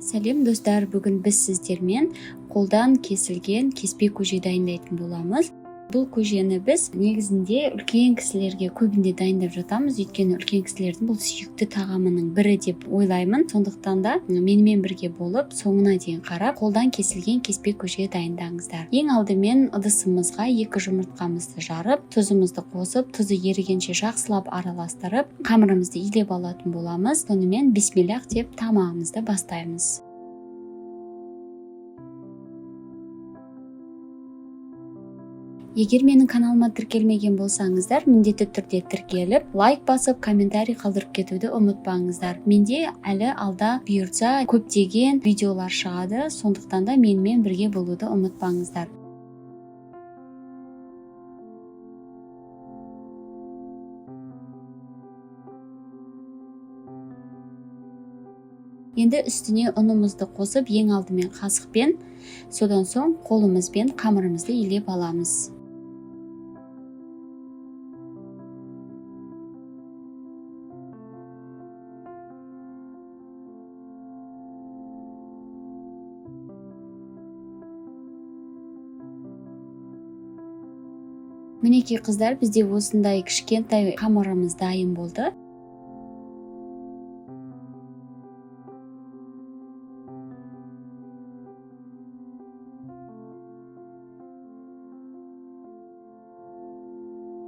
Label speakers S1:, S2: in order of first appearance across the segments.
S1: Сәлем достар, бүгін біз сіздермен қолдан кесілген кеспе көже дайындайтын боламыз. Бұл көжені біз негізінде үлкен кісілерге көбінде дайындап жатамыз, өйткені үлкен кісілердің бұл сүйікті тағамының бірі деп ойлаймын. Сондықтан да менімен бірге болып, соңына дейін қарап, қолдан кесілген кеспе көже дайындаңыздар. Ең алдымен ыдысымызға 2 жұмыртқамызды жарып, тұзымызды қосып, тұзы ерігенше жақсылап араластырып, қамырымызды илеп алатын боламыз. Сонымен бисмиллах деп тамағымызды бастаймыз. Егер менің каналыма тіркелмеген болсаңыздар, міндетті түрде тіркеліп, лайк басып, комментарий қалдырып кетуді ұмытпаңыздар. Менде әлі алда бұйыртса көптеген видеолар шығады, сондықтан да менімен бірге болуды ұмытпаңыздар. Енді үстіне ұнымызды қосып, ең алдымен қасықпен, содан соң қолымызбен қамырымызды илеп аламыз. Мінекей қыздар, бізде осындай кішкентай қамырымыз дайын болды.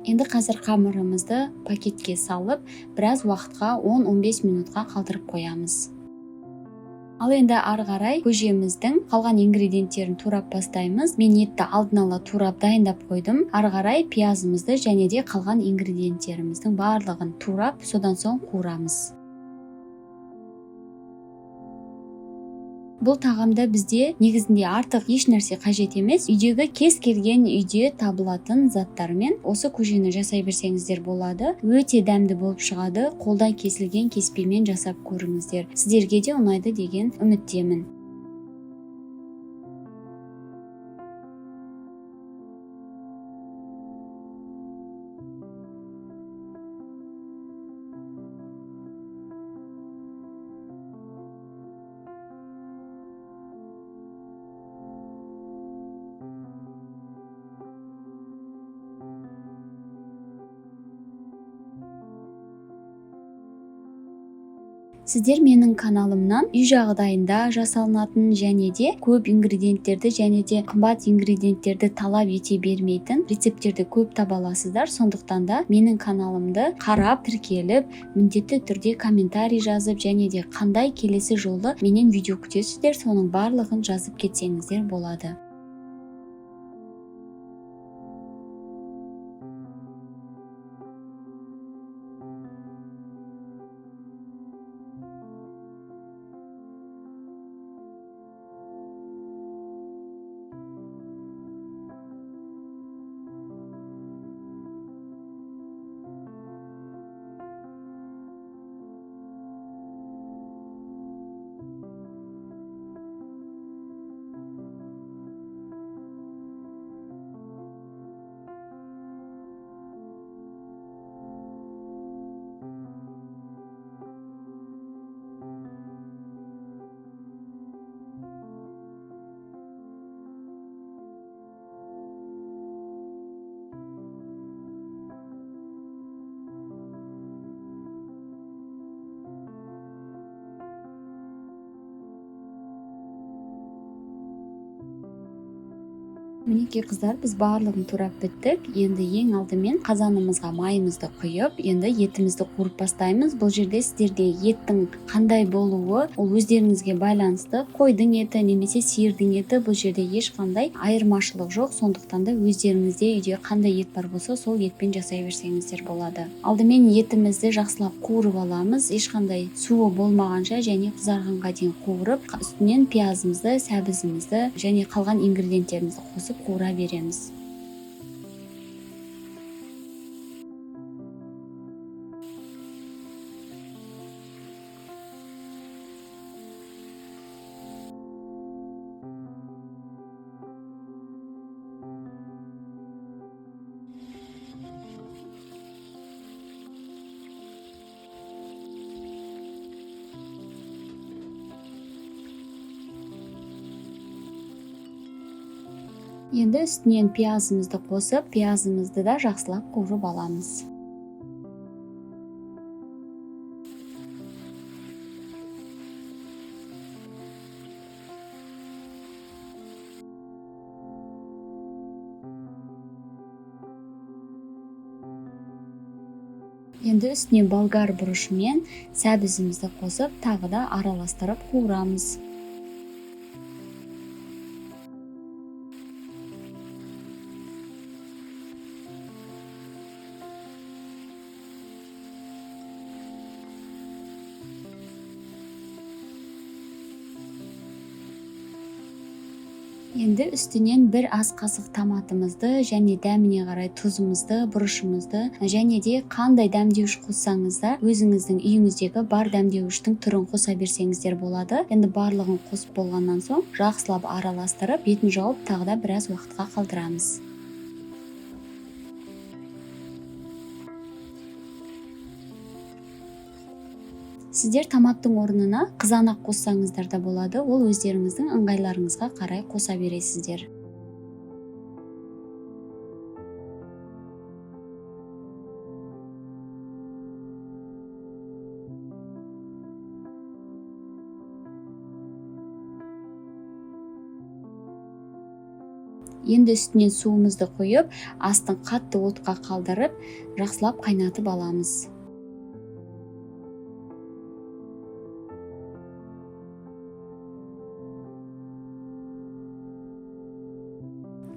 S1: Енді қазір қамырымызды пакетке салып, біраз уақытқа 10-15 минутқа қалдырып қоямыз. Ал енді ары қарай көжеміздің қалған ингредиенттерін турап бастаймыз. Мен етті алдын ала турап дайындап қойдым. Ары қарай пиязымызды және де қалған ингредиенттеріміздің барлығын турап, содан соң қуырамыз. Бұл тағамда бізде негізінде артық еш нәрсе қажет емес. Үйдегі кез келген үйде табылатын заттармен осы көжені жасай берсеңіздер болады. Өте дәмді болып шығады. Қолдан кесілген кеспемен жасап көріңіздер. Сіздерге де ұнайды деген үміттемін. Сіздер менің каналымнан үй жағдайында жасалынатын және де көп ингредиенттерді және де қымбат ингредиенттерді талап ете бермейтін рецепттерді көп таба аласыздар. Сондықтан да менің каналымды қарап, тіркеліп, міндетті түрде комментарий жазып және де қандай келесі жолы менен видео күтесіздер, соның барлығын жазып кетсеңіздер болады. Мінекей қыздар, біз барлығын турап біттік. Енді ең алдымен қазанымызға майымызды құйып, енді етімізді қуырып бастаймыз. Бұл жерде сіздерде еттің қандай болуы, ол өздеріңізге байланысты. Қойдың еті немесе сиырдың еті, бұл жерде ешқандай айырмашылық жоқ. Сондықтан да өздеріңізде үйде қандай ет бар болса, сол етпен жасай берсеңіздер болады. Алдымен етімізді жақсылап қуырып аламыз. Ешқандай суы болмағанша және қызарғанға дейін қуырып, үстінен пиязымызды, сәбізімізді және қалған ингредиенттерімізді қосып қуыра береміз. Енді үстінен пиязымызды қосып, пиязымызды да жақсылап қуырып аламыз. Енді үстіне болгар бұрышымен сәбізімізді қосып, тағы да араластырып қуырамыз. Енді үстінен бір ас қасық томатымызды және дәміне қарай тұзымызды, бұрышымызды және де қандай дәмдеуіш қоссаңыздар, өзіңіздің үйіңіздегі бар дәмдеуіштің түрін қоса берсеңіздер болады. Енді барлығын қосып болғаннан соң жақсылап араластырып, бетін жауып, тағы да біраз уақытқа қалдырамыз. Сіздер томаттың орнына қызанақ қоссаңыздар да болады, ол өздеріңіздің ыңғайларыңызға қарай қоса бересіздер. Енді үстінен суымызды қойып, астын қатты отқа қалдырып, жақсылап қайнатып аламыз.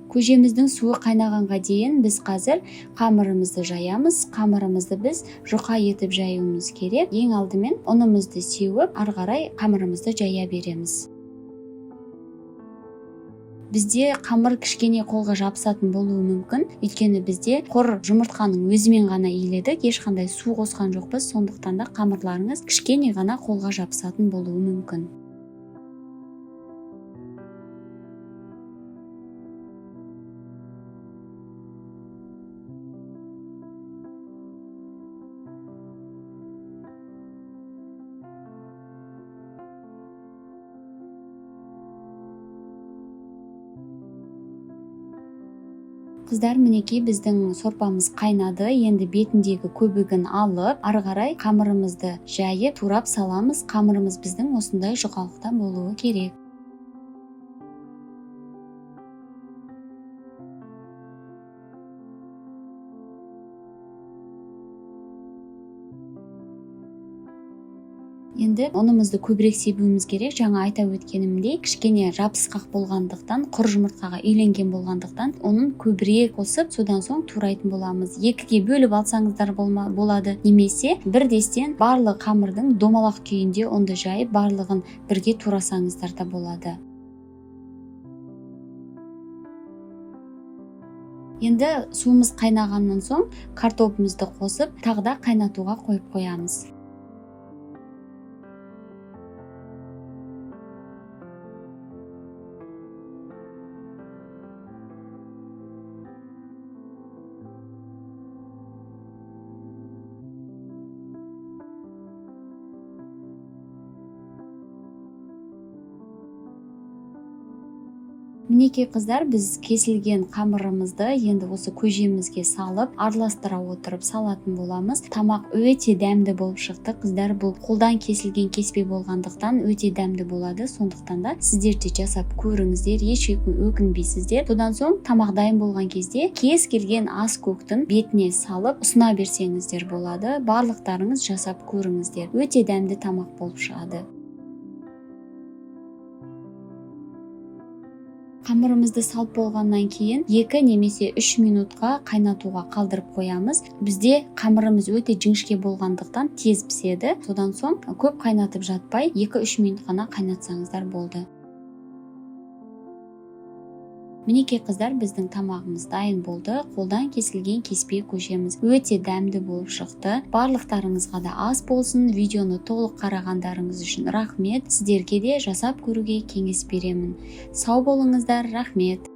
S1: Көжеміздің суы қайнағанға дейін біз қазір қамырымызды жаямыз. Қамырымызды біз жұқа етіп жаюымыз керек. Ең алдымен ұнымызды сеуіп, ары қарай қамырымызды жая береміз. Бізде қамыр кішкене қолға жабысатын болуы мүмкін, өйткені бізде құр жұмыртқаның өзімен ғана иіледік, ешқандай су қосқан жоқпыз, сондықтан да қамырларыңыз кішкене ғана қолға жабысатын болуы мүмкін. Қыздар, мінекей біздің сорпамыз қайнады. Енді бетіндегі көбігін алып, ары қарай қамырымызды жайып, турап саламыз. Қамырымыз біздің осындай жұқалықта болуы керек. Енді ұнымызды көбірек себуіміз керек. Жаңа айта өткенімдей, кішкене жабысқақ болғандықтан, құр жұмыртқаға үйленген болғандықтан, оның көбірек қосып, содан соң турайтын боламыз. Екіге бөліп алсаңыздар болады, немесе бір дестен барлық қамырдың домалақ күйінде онды жайып, барлығын бірге турасаңыздар да болады. Енді суымыз қайнағаннан соң картопымызды қосып, тағы да қайнатуға қойып қоямыз. Мінекей қыздар, біз кесілген қамырымызды енді осы көжемізге салып, араластыра отырып салатын боламыз. Тамақ өте дәмді болып шықты. Қыздар, бұл қолдан кесілген кеспе болғандықтан өте дәмді болады. Сондықтан да сіздер де жасап көріңіздер, еш өкінбейсіздер. Содан соң тамақ дайын болған кезде кез келген ас көктің бетіне салып ұсына берсеңіздер болады. Барлықтарыңыз жасап көріңіздер. Өте дәмді тамақ болып шығады. Қамырымызды салып болғаннан кейін 2 немесе 3 минутқа қайнатуға қалдырып қоямыз. Бізде қамырымыз өте жіңішке болғандықтан тез піседі. Содан соң көп қайнатып жатпай 2-3 минут қана қайнатсаңыздар болды. Мінекей қыздар, біздің тамағымыз дайын болды. Қолдан кесілген кеспе көжеміз өте дәмді болып шықты. Барлықтарыңызға да ас болсын. Видеоны толық қарағандарыңыз үшін рахмет. Сіздерге де жасап көруге кеңес беремін. Сау болыңыздар, рахмет.